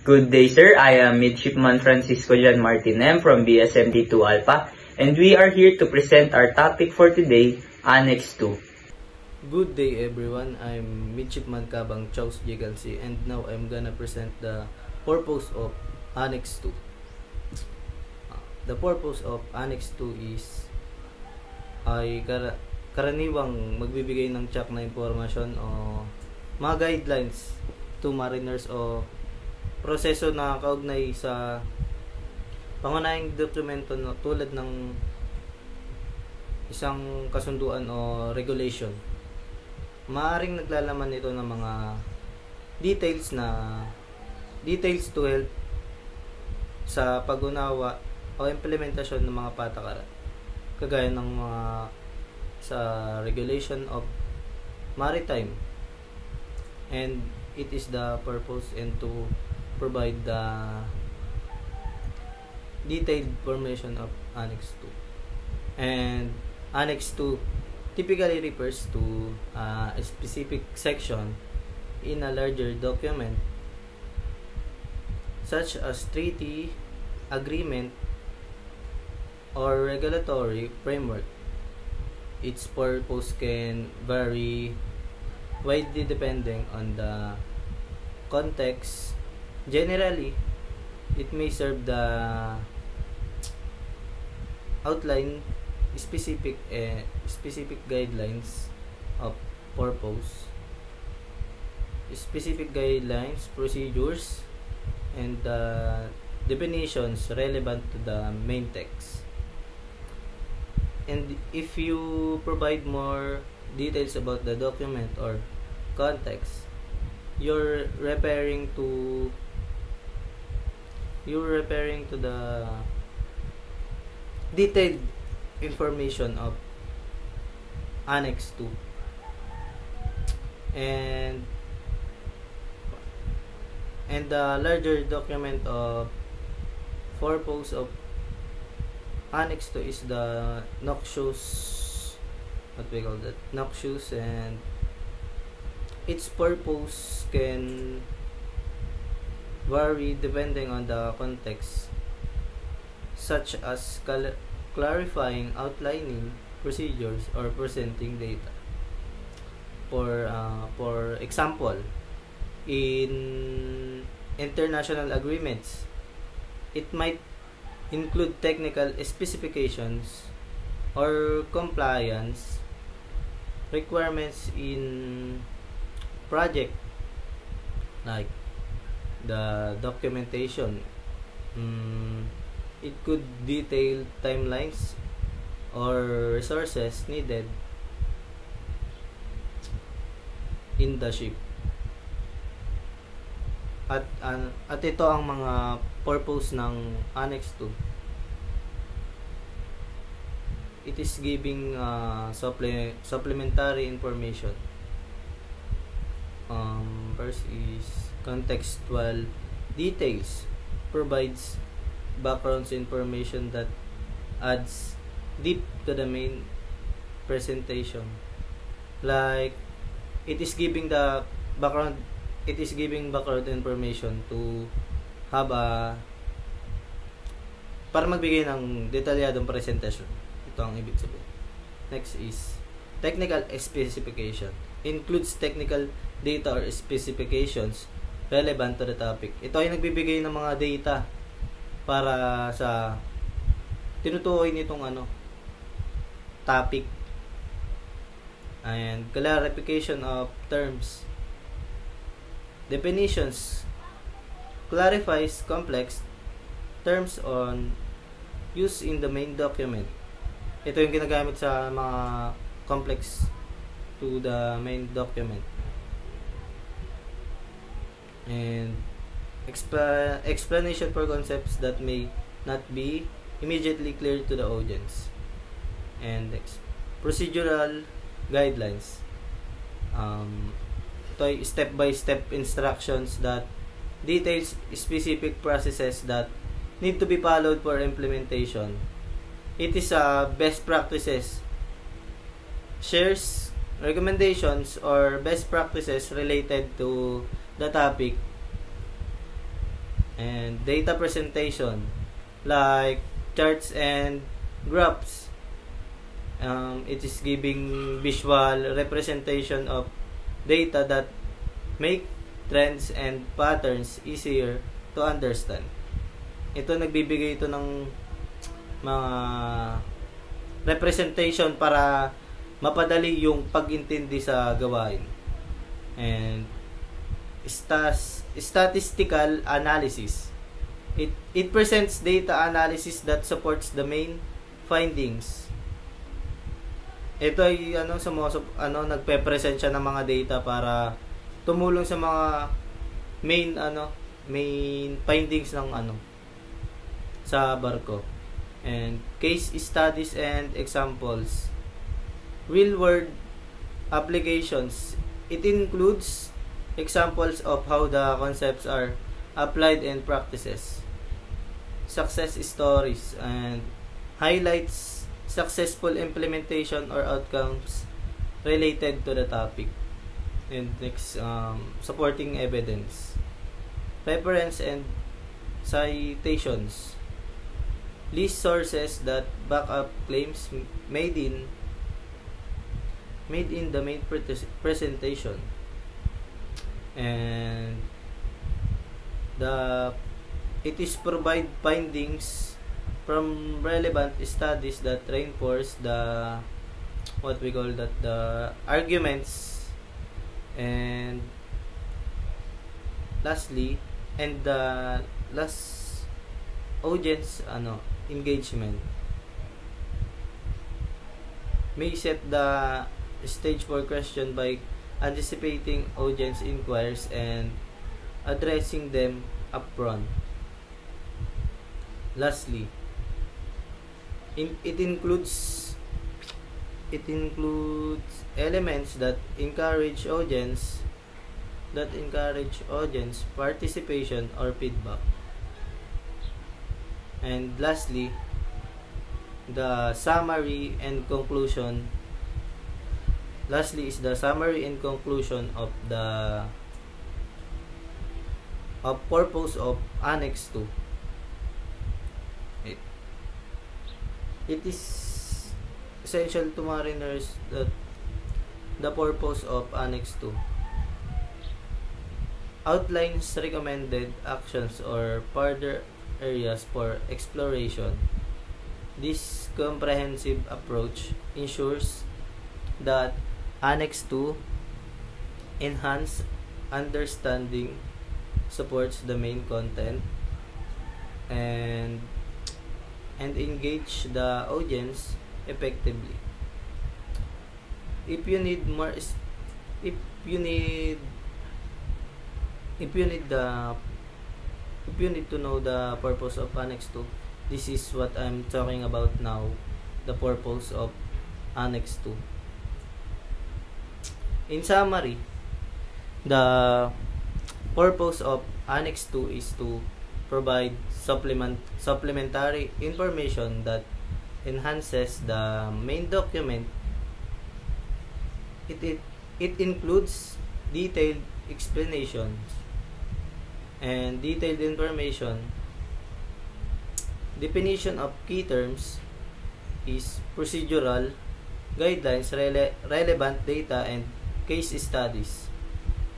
Good day, sir. I am Midshipman Francisco Jan Martin M. from BSMT2 Alpha, and we are here to present our topic for today, Annex 2. Good day, everyone. I'm Midshipman Kabang Chaus Jigalsi, and now I'm gonna present the purpose of Annex 2. The purpose of Annex 2 is ay karaniwang magbibigay ng tsak na impormasyon o mga guidelines to mariners o proseso na kaugnay sa pangunahing dokumento tulad ng isang kasunduan o regulation. Maaaring naglalaman ito ng mga details to help sa pag-unawa o implementasyon ng mga patakaran, kagaya ng mga sa regulation of maritime, and it is the purpose and to provide the detailed information of Annex 2. And Annex 2 typically refers to a specific section in a larger document such as treaty, agreement, or regulatory framework. Its purpose can vary widely depending on the context. Generally, it may serve the outline specific guidelines of purpose, specific guidelines, procedures, and definitions relevant to the main text. And if you provide more details about the document or context, you're referring to the detailed information of Annex 2. And the larger document of purpose of Annex 2 is the noxious, and its purpose can vary depending on the context, such as clarifying, outlining procedures, or presenting data. For example, in international agreements, it might include technical specifications or compliance requirements in project, like the documentation. It could detail timelines or resources needed in the ship. At ito ang mga purpose ng Annex 2. It is giving supplementary information. First is contextual details, provides background information that adds deep to the main presentation. Like it is giving background information to have para magbigay ng detalyadong presentation. Ito ang ibig sabihin. Next is technical specification. Includes technical data or specifications relevant to the topic. Ito ay nagbibigay ng mga data para sa tinutukoy nitong topic. And clarification of terms. Definitions. Clarifies complex terms on use in the main document. Ito yung ginagamit sa mga complex to the main document. And explanation for concepts that may not be immediately clear to the audience. And procedural guidelines. Ito ay step-by-step instructions that details specific processes that need to be followed for implementation. It is best practices, shares recommendations or best practices related to the topic and data presentation like charts and graphs. It is giving visual representation of data that make trends and patterns easier to understand. Ito, nagbibigay ito ng mga representation para mapadali yung pag-intindi sa gawain. And statistical analysis. It presents data analysis that supports the main findings. Ito ay nagpe-present siya ng mga data para tumulong sa mga main findings ng sa barko. And case studies and examples. Real world applications. It includes examples of how the concepts are applied in practices. Success stories and highlights successful implementation or outcomes related to the topic. And next, supporting evidence. Reference and citations. List sources that back up claims made in the main presentation. And it is provide findings from relevant studies that reinforce the arguments. And lastly, and the last, audience engagement. May set the stage for question by anticipating audience inquiries and addressing them upfront. Lastly, it includes elements that encourage audience participation or feedback. And lastly, the summary and conclusion. Lastly is the summary and conclusion of the purpose of Annex 2. It is essential to mariners that the purpose of Annex 2 outlines recommended actions or further areas for exploration. This comprehensive approach ensures that Annex 2 enhance understanding, supports the main content, and engage the audience effectively. If you need to know the purpose of Annex 2, this is what I'm talking about now, the purpose of Annex 2. In summary, the purpose of Annex 2 is to provide supplementary information that enhances the main document. It includes detailed explanations and detailed information. Definition of key terms is procedural guidelines, relevant data, and case studies.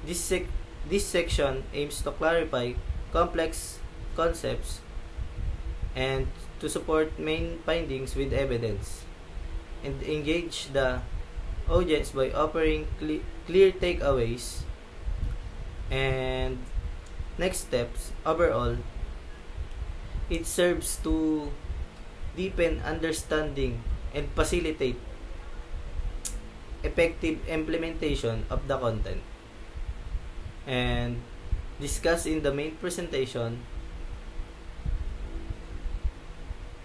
This section aims to clarify complex concepts and to support main findings with evidence, and engage the audience by offering clear takeaways and next steps. Overall, it serves to deepen understanding and facilitate effective implementation of the content, and discussed in the main presentation.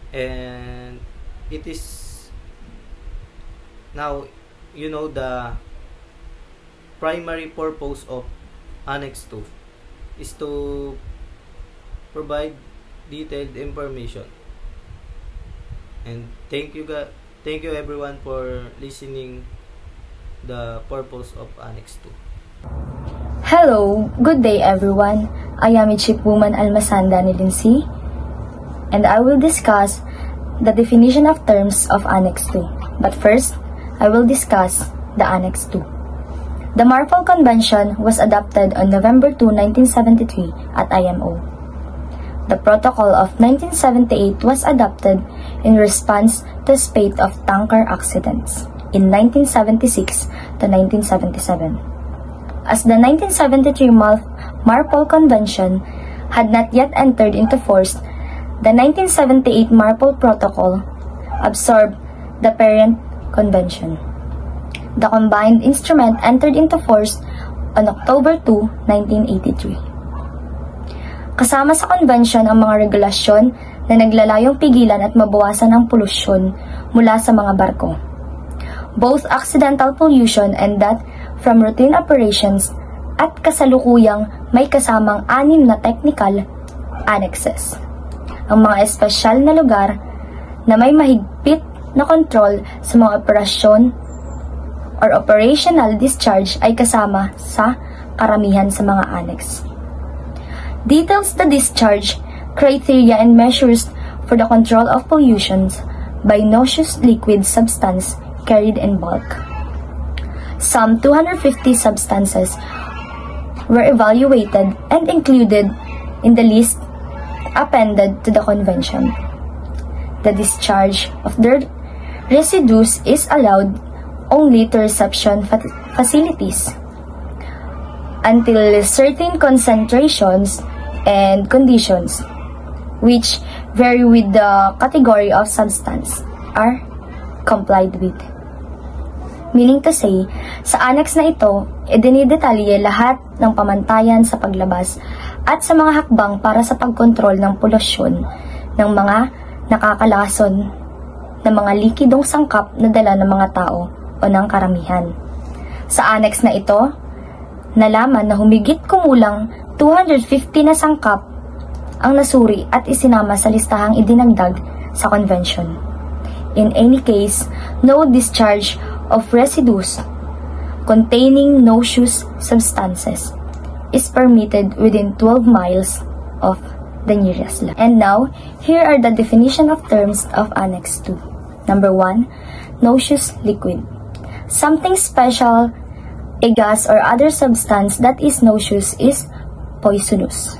And it is now the primary purpose of Annex 2 is to provide detailed information. And thank you everyone for listening the purpose of Annex 2. Hello, good day everyone. I am Midshipwoman Almasanda Nilinsi, and I will discuss the definition of terms of Annex 2. But first, I will discuss the Annex 2. The Marpol Convention was adopted on November 2, 1973 at IMO. The Protocol of 1978 was adopted in response to a spate of tanker accidents in 1976 to 1977. As the 1973 Marpol Convention had not yet entered into force, the 1978 Marpol Protocol absorbed the parent convention. The combined instrument entered into force on October 2, 1983. Kasama sa convention ang mga regulasyon na naglalayong pigilan at mabawasan ang polusyon mula sa mga barko. Both accidental pollution and that from routine operations, at kasalukuyang may kasamang 6 na technical annexes. Ang mga espesyal na lugar na may mahigpit na kontrol sa mga operasyon or operational discharge ay kasama sa karamihan sa mga annex. Details the discharge, criteria and measures for the control of pollutions by noxious liquid substance carried in bulk. Some 250 substances were evaluated and included in the list appended to the convention. The discharge of the residues is allowed only to reception facilities until certain concentrations and conditions, which vary with the category of substance, are complied with. Meaning to say, sa annex na ito, idinidetalye lahat ng pamantayan sa paglabas at sa mga hakbang para sa pagkontrol ng polusyon ng mga nakakalason ng mga likidong sangkap na dala ng mga tao o ng karamihan. Sa annex na ito, nalaman na humigit kumulang 250 na sangkap ang nasuri at isinama sa listahang idinagdag sa convention. In any case, no discharge of residues containing noxious substances is permitted within 12 miles of the nearest land. And now, here are the definition of terms of Annex 2. Number 1, noxious liquid. Something special, a gas or other substance that is noxious is poisonous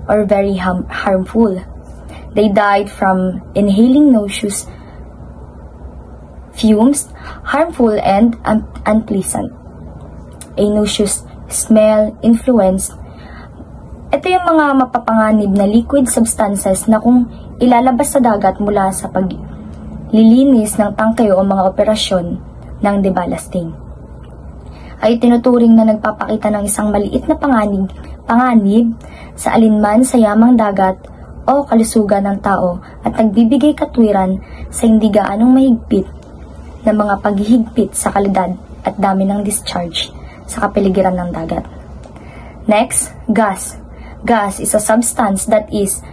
or very harmful. They died from inhaling noxious fumes, harmful and unpleasant. A noxious smell, influence. Ito yung mga mapapanganib na liquid substances na kung ilalabas sa dagat mula sa paglilinis ng tangke o mga operasyon ng deballasting, ay tinuturing na nagpapakita ng isang maliit na panganib sa alinman sa yamang dagat o kalusugan ng tao at nagbibigay katwiran sa hindi gaanong mahigpit na mga paghihigpit sa kalidad at dami ng discharge sa kapaligiran ng dagat. Next, gas. Gas is a substance that is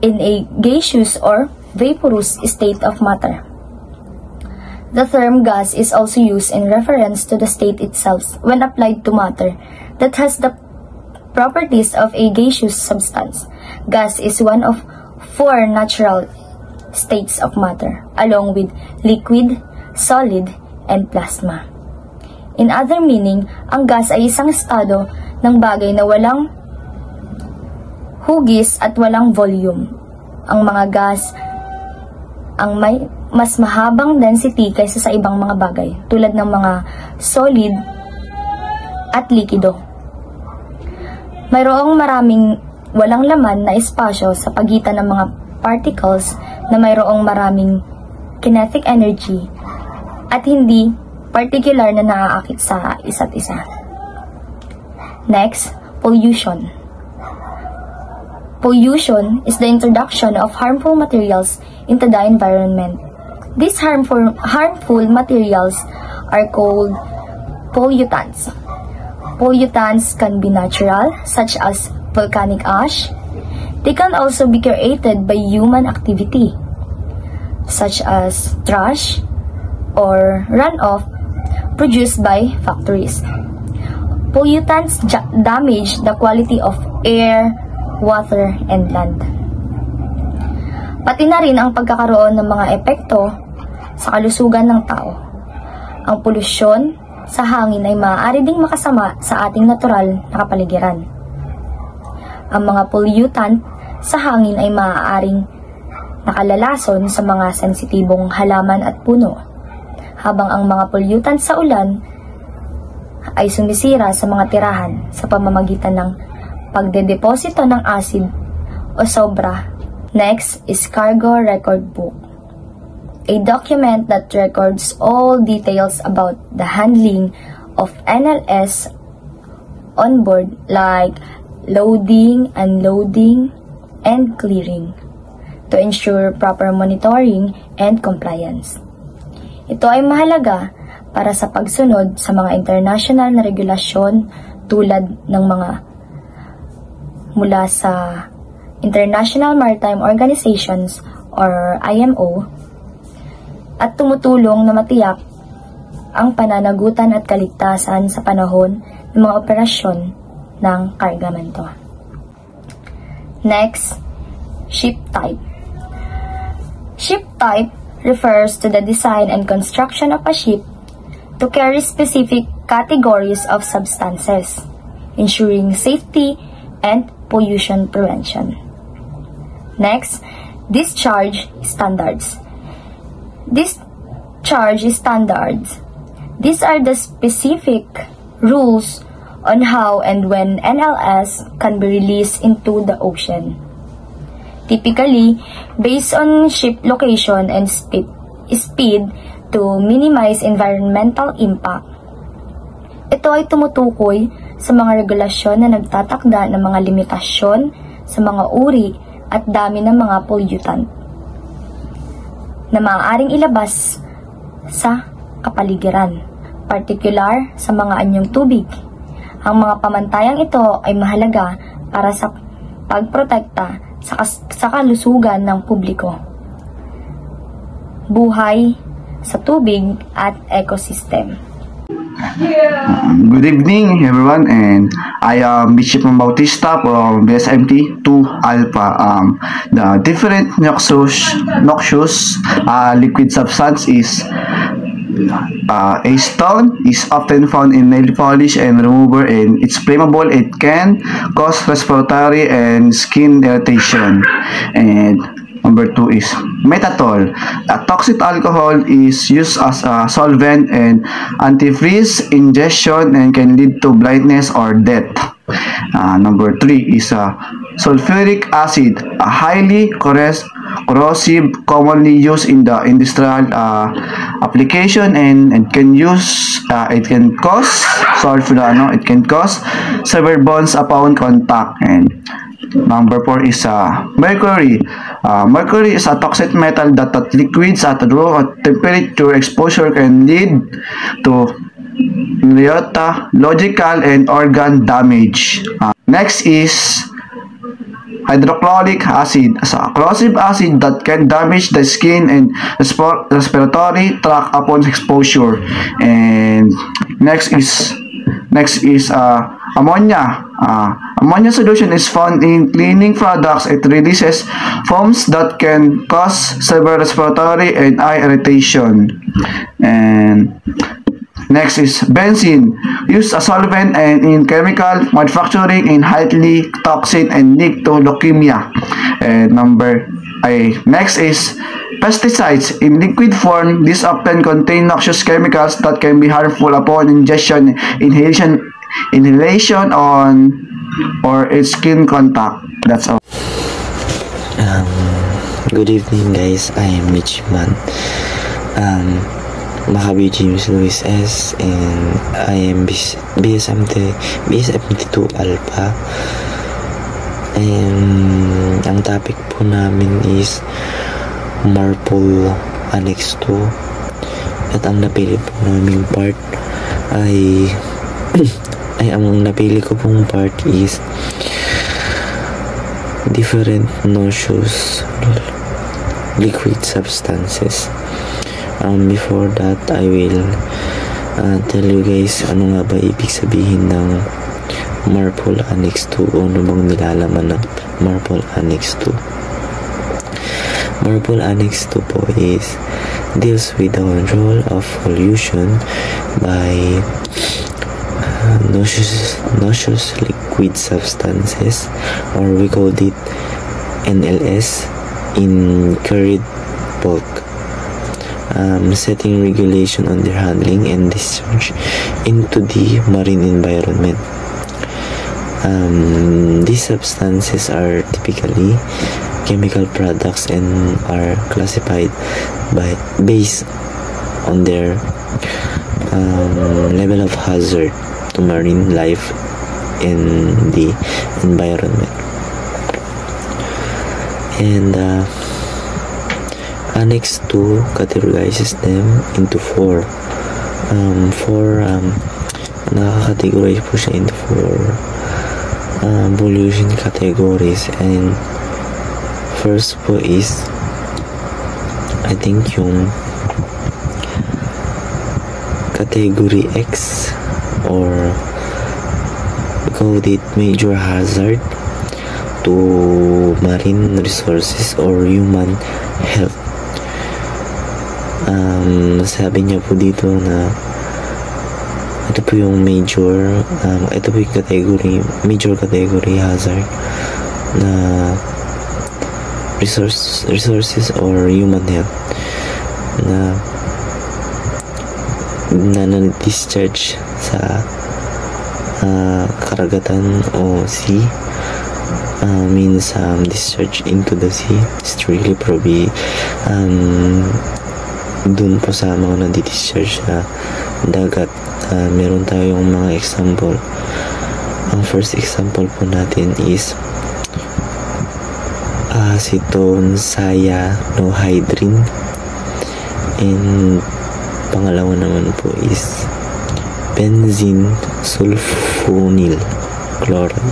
in a gaseous or vaporous state of matter. The term gas is also used in reference to the state itself when applied to matter that has the properties of a gaseous substance. Gas is one of 4 natural states of matter, along with liquid, solid, and plasma. In other meaning, ang gas ay isang estado ng bagay na walang hugis at walang volume. Ang mga gas ang may mas mahabang density kaysa sa ibang mga bagay, tulad ng mga solid at likido. Mayroong maraming walang laman na espasyo sa pagitan ng mga particles na mayroong maraming kinetic energy at hindi particular na naaakit sa isa't isa. Next, pollution. Pollution is the introduction of harmful materials into the environment. These harmful materials are called pollutants. Pollutants can be natural, such as volcanic ash. They can also be created by human activity, such as trash or runoff produced by factories. Pollutants damage the quality of air, water, and land. Pati na rin ang pagkakaroon ng mga epekto sa kalusugan ng tao. Ang polusyon sa hangin ay maaari ding makasama sa ating natural na kapaligiran. Ang mga pollutant sa hangin ay maaaring nakalalason sa mga sensitibong halaman at puno, habang ang mga pollutant sa ulan ay sumisira sa mga tirahan sa pamamagitan ng pagdedeposito ng acid o sobra. Next is Cargo Record Book, a document that records all details about the handling of NLS on board, like loading, unloading, and clearing, to ensure proper monitoring and compliance. Ito ay mahalaga para sa pagsunod sa mga international na regulasyon tulad ng mga mula sa International Maritime Organizations or IMO, at tumutulong na matiyak ang pananagutan at kaligtasan sa panahon ng mga operasyon ng kargamento. Next, ship type. Ship type refers to the design and construction of a ship to carry specific categories of substances, ensuring safety and pollution prevention. Next, discharge standards. Discharge standards. These are the specific rules on how and when NLS can be released into the ocean. Typically, based on ship location and speed to minimize environmental impact. Ito ay tumutukoy sa mga regulasyon na nagtatakda ng mga limitasyon sa mga uri at dami ng mga pollutant na maaaring ilabas sa kapaligiran, partikular sa mga anyong tubig. Ang mga pamantayang ito ay mahalaga para sa pagprotekta sa kalusugan ng publiko, buhay sa tubig at ecosystem. Good evening everyone, and I am Midshipman Bautista from BSMT 2 Alpha. The different noxious liquid substance is acetone is often found in nail polish and remover, and it's flammable. It can cause respiratory and skin irritation. And number 2 is methanol. A toxic alcohol is used as a solvent and antifreeze ingestion and can lead to blindness or death. Number 3 is sulfuric acid, a highly corrosive, commonly used in the industrial application, and it can cause severe burns upon contact. And number 4 is mercury. Mercury is a toxic metal that liquids at low temperature exposure can lead to neurological and organ damage. Next is hydrochloric acid, a corrosive acid that can damage the skin and respiratory tract upon exposure. And next is ammonia. Ammonia solution is found in cleaning products. It releases foams that can cause severe respiratory and eye irritation. And next is benzene, used as solvent and in chemical manufacturing, in highly toxic and lead to leukemia. And next is pesticides in liquid form. These often contain noxious chemicals that can be harmful upon ingestion, inhalation on or skin contact. That's all. Good evening guys, I am Midshipman Makabi James Luis S, and I am BSMT2 Alpha. And ang topic po namin is MARPOL Annex 2, at ang napili po naming part ay ang napili ko pong part is different noxious liquid substances. Before that, I will tell you guys ano nga ba ibig sabihin ng Marpol Annex 2 o ano bang nilalaman ng Marpol Annex 2. Marpol Annex 2 po is deals with the control of pollution by noxious liquid substances, or we called it NLS in curried bulk, setting regulation on their handling and discharge into the marine environment. These substances are typically chemical products and are classified based on their level of hazard to marine life in the environment. And Annex 2 categorizes them into four. Nakakategorize po siya into four pollution categories, and first po is I think yung category X, or we call it major hazard to marine resources or human health. Sabi niya po dito na ito po yung ito po yung major category hazard na resources or human health na discharge sa karagatan o sea, means discharge into the sea strictly probably dun po sa mga na-discharge sa dagat. Meron tayong mga example. Ang first example po natin is acetone cyanohydrin, and pangalawa naman po is benzene sulfonyl chloride.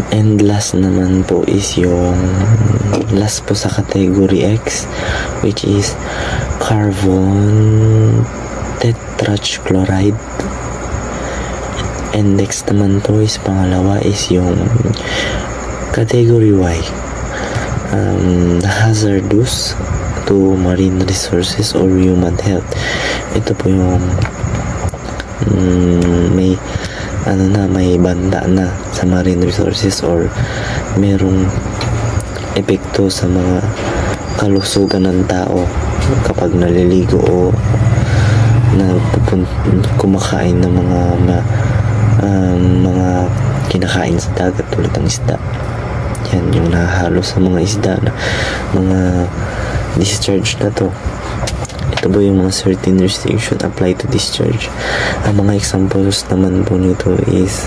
And last naman po is yung last po sa category X, which is carbon tetrachloride. And next naman po is pangalawa is yung category Y, hazardous to marine resources or human health. Ito po yung may banta na sa marine resources or merong epekto sa mga kalusugan ng tao kapag naliligo o kumakain ng mga kinakain sa dagat tulad ng isda. Yan yung nahalo sa mga isda na mga discharge na to. Ito po yung mga certain restriction apply to discharge. Ang mga examples naman po nito is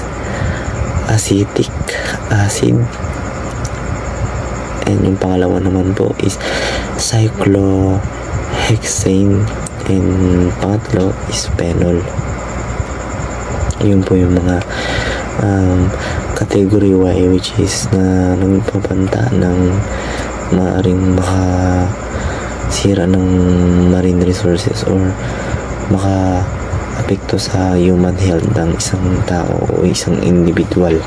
acetic acid, and yung pangalawa naman po is cyclohexane, and pangatlo is phenol. Yun po yung mga category Y, which is na nagpapanta ng maaring makasira ng marine resources or maka-apekto sa human health ng isang tao o isang individual.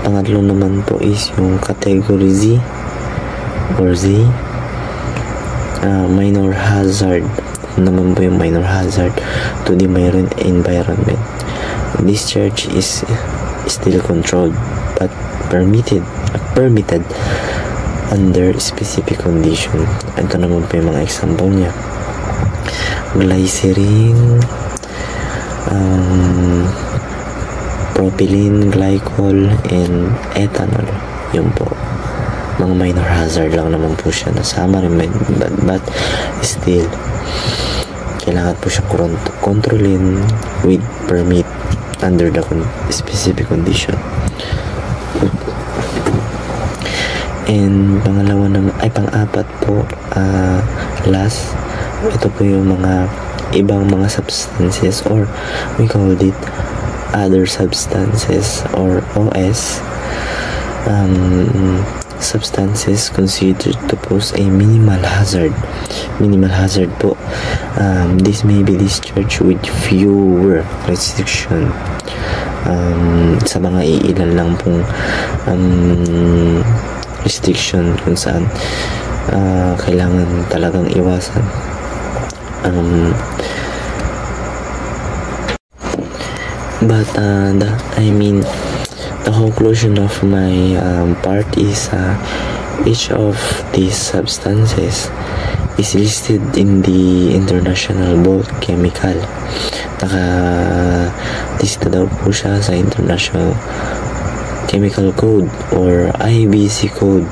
Pangatlo naman po is yung category Z or Z, minor hazard naman po yung minor hazard to the marine environment. Discharge is still controlled but permitted under specific condition. Ito naman po yung mga example niya: glycerin, propylene glycol, and ethanol. Yun po, mga minor hazard lang naman po siya na sama rin, but still kailangan po siya kontrolin with permit under the specific condition. And pang-apat po, last, ito po yung mga ibang mga substances, or we call it other substances or OS, substances considered to pose a minimal hazard. Minimal hazard po. This may be discharged with fewer restriction. Sa mga iilan lang pong restriction kung saan kailangan talagang iwasan. But the conclusion of my part is each of these substances is listed in the International Bulk Chemical. Naka-lista daw po siya sa International Chemical Code or IBC Code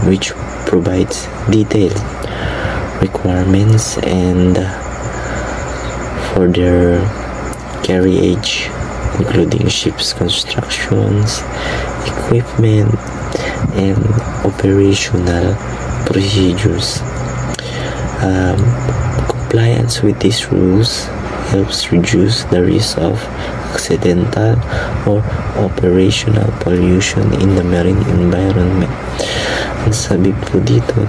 which provides detailed requirements and for their carriage, including ships constructions, equipment, and operational procedures. Compliance with these rules helps reduce the risk of accidental or operational pollution in the marine environment. Ang sabi po dito,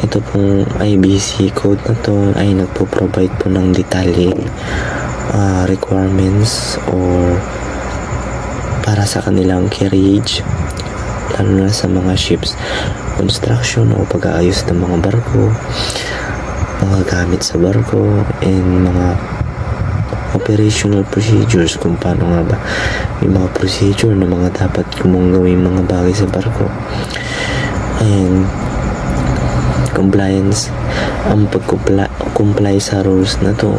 ito pong IBC code na to ay nagpo-provide po ng detalye requirements or para sa kanilang carriage, lalo na sa mga ships construction o pag-aayos ng mga barko, mga gamit sa barko, and mga operational procedures, kung paano nga ba may mga procedure na mga dapat kumong gawin mga bagay sa barko. And compliance, ang pag-comply sa rules na to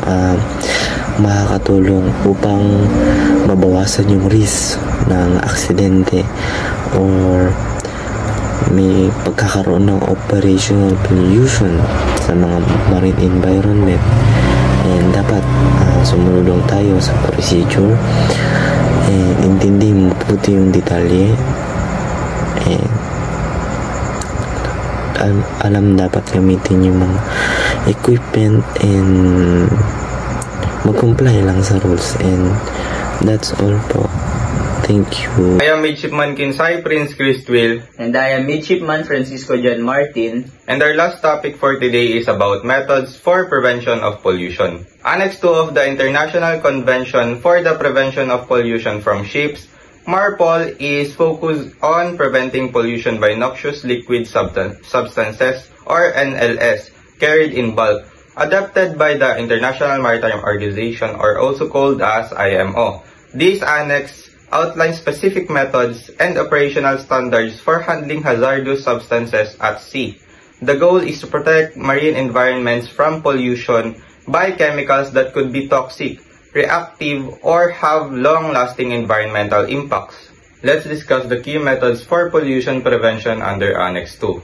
makakatulong upang mabawasan yung risk ng aksidente or may pagkakaroon ng operational pollution sa mga marine environment. And dapat sumunod lang tayo sa procedure and intindihin mo puti yung detalye and alam dapat gamitin yung mga equipment and mag-comply lang sa rules. And that's all po. Thank you. I am Midshipman Kinsay Prince Christwill. And I am Midshipman Francisco Jan Martin. And our last topic for today is about methods for prevention of pollution. Annex 2 of the International Convention for the Prevention of Pollution from Ships, MARPOL, is focused on preventing pollution by noxious liquid substances or NLS carried in bulk, adopted by the International Maritime Organization, or also called as IMO. This annex outlines specific methods and operational standards for handling hazardous substances at sea. The goal is to protect marine environments from pollution by chemicals that could be toxic, reactive, or have long-lasting environmental impacts. Let's discuss the key methods for pollution prevention under Annex 2.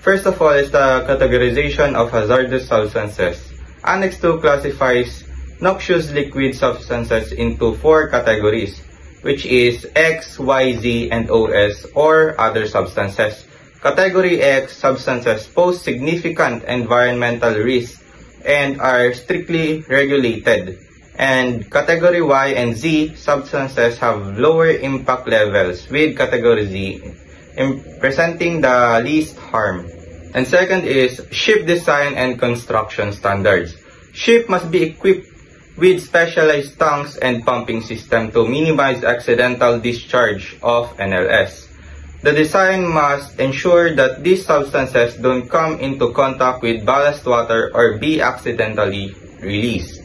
First of all is the categorization of hazardous substances. Annex 2 classifies noxious liquid substances into 4 categories, which is X, Y, Z, and OS, or other substances. Category X substances pose significant environmental risks and are strictly regulated. And Category Y and Z substances have lower impact levels, with Category Z presenting the least harm. And second is ship design and construction standards. Ship must be equipped with specialized tanks and pumping system to minimize accidental discharge of NLS. The design must ensure that these substances don't come into contact with ballast water or be accidentally released.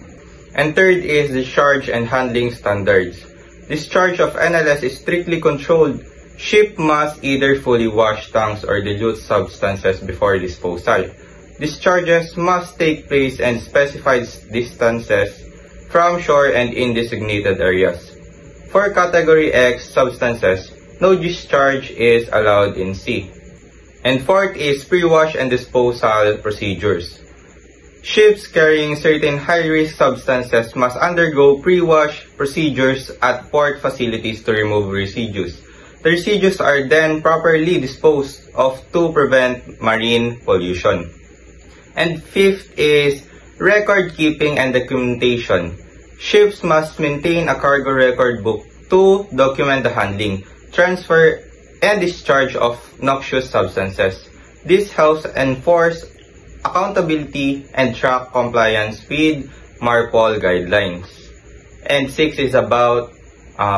And third is discharge and handling standards. Discharge of NLS is strictly controlled. Ship must either fully wash tanks or dilute substances before disposal. Discharges must take place in specified distances from shore and in designated areas. For Category X substances, no discharge is allowed in sea. And fourth is pre-wash and disposal procedures. Ships carrying certain high-risk substances must undergo pre-wash procedures at port facilities to remove residues. The residues are then properly disposed of to prevent marine pollution. And fifth is record keeping and documentation. ships must maintain a cargo record book to document the handling, transfer, and discharge of noxious substances. This helps enforce accountability and track compliance with MARPOL guidelines. And 6 is about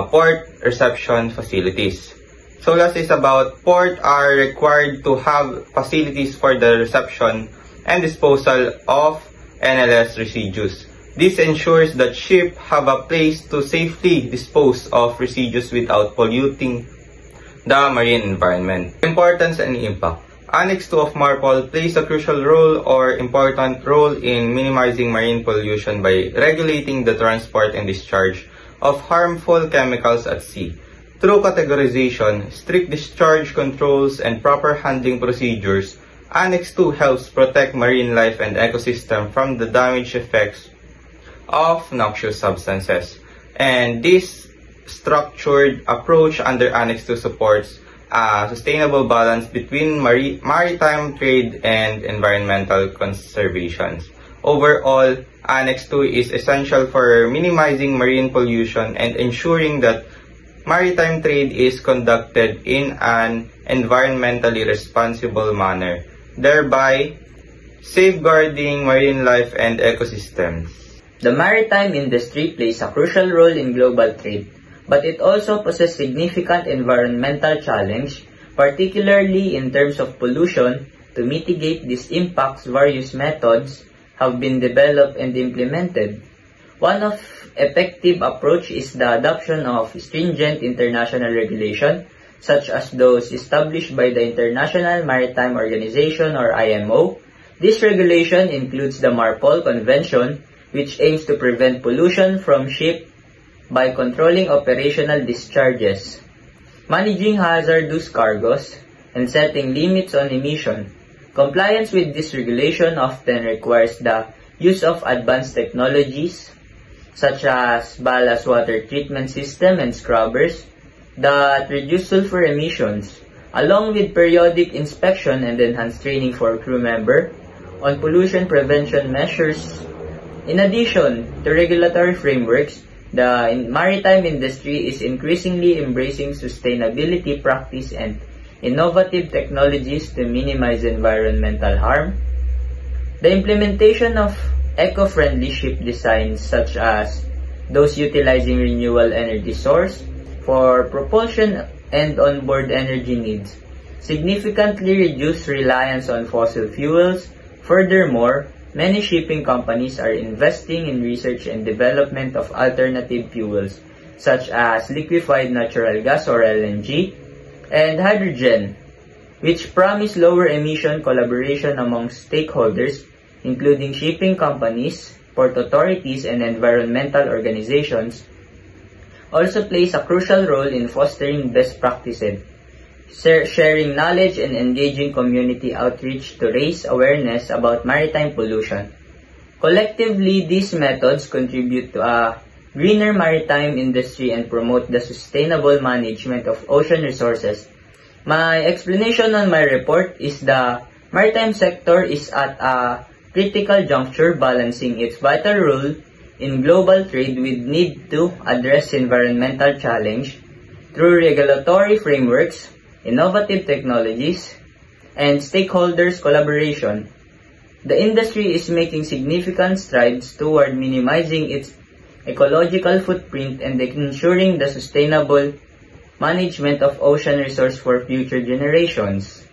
port reception facilities. So last is about port are required to have facilities for the reception and disposal of NLS residues. This ensures that ships have a place to safely dispose of residues without polluting the marine environment. Importance and impact. Annex 2 of MARPOL plays a crucial role or important role in minimizing marine pollution by regulating the transport and discharge of harmful chemicals at sea. Through categorization, strict discharge controls, and proper handling procedures, Annex 2 helps protect marine life and ecosystem from the damage effects of noxious substances. And this structured approach under Annex 2 supports a sustainable balance between maritime trade and environmental conservation. Overall, Annex 2 is essential for minimizing marine pollution and ensuring that maritime trade is conducted in an environmentally responsible manner, thereby safeguarding marine life and ecosystems. The maritime industry plays a crucial role in global trade, but it also poses significant environmental challenge, particularly in terms of pollution. To mitigate these impacts, various methods have been developed and implemented. One of effective approach is the adoption of stringent international regulation, such as those established by the International Maritime Organization or IMO. This regulation includes the MARPOL Convention, which aims to prevent pollution from ships by controlling operational discharges, managing hazardous cargoes, and setting limits on emission. Compliance with this regulation often requires the use of advanced technologies such as ballast water treatment system and scrubbers that reduce sulfur emissions, along with periodic inspection and enhanced training for crew members on pollution prevention measures. In addition to regulatory frameworks, the maritime industry is increasingly embracing sustainability practice and innovative technologies to minimize environmental harm. The implementation of eco-friendly ship designs, such as those utilizing renewable energy source for propulsion and onboard energy needs, significantly reduce reliance on fossil fuels. Furthermore, many shipping companies are investing in research and development of alternative fuels, such as liquefied natural gas or LNG, and hydrogen, which promise lower emission. Collaboration among stakeholders, including shipping companies, port authorities, and environmental organizations, also plays a crucial role in fostering best practices, sharing knowledge, and engaging community outreach to raise awareness about maritime pollution. Collectively, these methods contribute to a greener maritime industry and promote the sustainable management of ocean resources. My explanation on my report is the maritime sector is at a critical juncture, balancing its vital role in global trade with need to address environmental challenge through regulatory frameworks, innovative technologies, and stakeholders' collaboration. The industry is making significant strides toward minimizing its ecological footprint and ensuring the sustainable management of ocean resources for future generations.